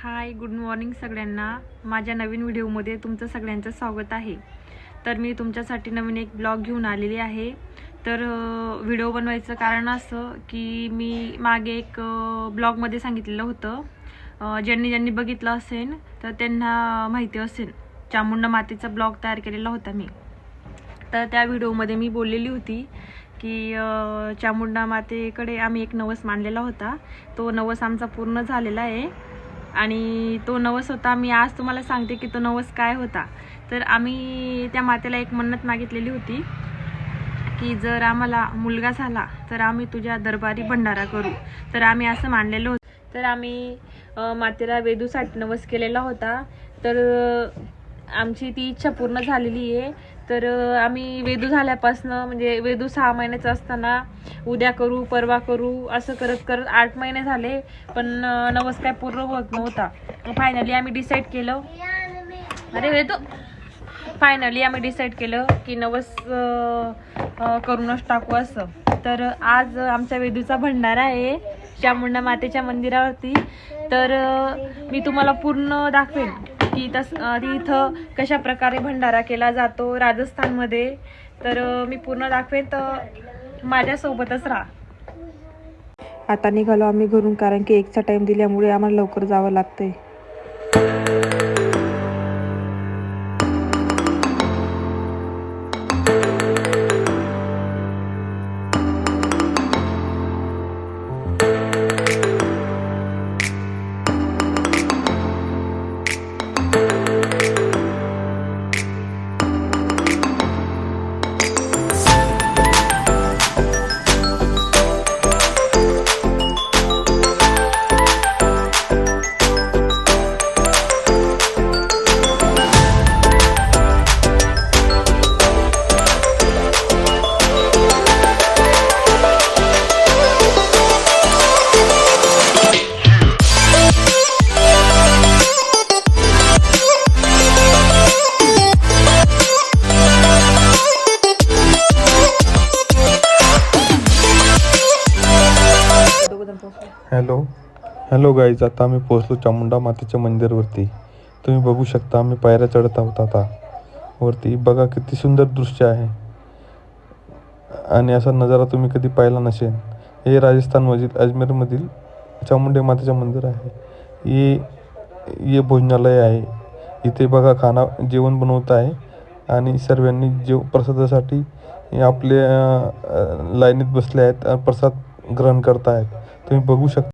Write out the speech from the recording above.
हाय, good morning सगळ्यांना. माझ्या नवीन व्हिडिओमध्ये तुमचं सगळ्यांचं स्वागत आहे. तर मी तुमच्यासाठी नवीन एक ब्लॉग घेऊन आलेली आहे. तर व्हिडिओ बनवायचं कारण असं की मी मागे एक ब्लॉगमध्ये सांगितलेलं होतं, ज्यांनी बघितलं असेल तर त्यांना माहिती असेल, चामुंडा मातेचा ब्लॉग तयार केलेला होता मी. तर त्या व्हिडिओमध्ये मी बोललेली होती की चामुंडा मातेकडे आम्ही एक नवस मांडलेला होता. तो नवस आमचा पूर्ण झालेला आहे आणि तो नवस होता, मी आज तुम्हाला सांगते की तो नवस काय होता. तर आम्ही त्या मातेला एक मन्नत मागितलेली होती की जर आम्हाला मुलगा झाला तर आम्ही तुझ्या दरबारी भंडारा करू. तर आम्ही असं मानलेलं होतं. तर आम्ही मातेला वेदूसाठी नवस केलेला होता. तर आमची ती इच्छा पूर्ण झालेली आहे. तर आम्ही वेदू झाल्यापासून, म्हणजे वेदू 6 महिन्याचा असताना उद्या करू परवा करू असं करत करत 8 महिने झाले, पण नवस काय पूर्ण होत नव्हता. फायनली आम्ही डिसाईड केलं, फायनली आम्ही डिसाईड केलं की नवस करूनच टाकू असं. तर आज आमच्या वेदूचा भंडारा आहे चामुंडा मातेच्या मंदिरावरती. तर मी तुम्हाला पूर्ण दाखवेन की इथं कशा प्रकारे भंडारा केला जातो राजस्थानमध्ये. तर मी पूर्ण दाखवेन, तर माझ्यासोबतच राहा. आता निघालो आम्ही घरून, कारण की 1चा टाइम दिल्यामुळे आम्हाला लवकर जावं लागतंय. हॅलो गाईज, आता आम्ही पोहोचलो चामुंडा मातेच्या मंदिरवरती. तुम्ही बघू शकता आम्ही पायऱ्या चढत आहोत आता वरती. बघा किती सुंदर दृश्य आहे आणि असा नजारा तुम्ही कधी पाहिला नसेल. हे राजस्थानमधील अजमेरमधील चामुंडा मातेचं मंदिर आहे. हे भोजनालय आहे. इथे बघा जेवण बनवत आहे आणि सर्वांनी प्रसादासाठी आपल्या लाईनीत बसले आहेत, प्रसाद ग्रहण करत आहेत. तुम्ही बघू शकता.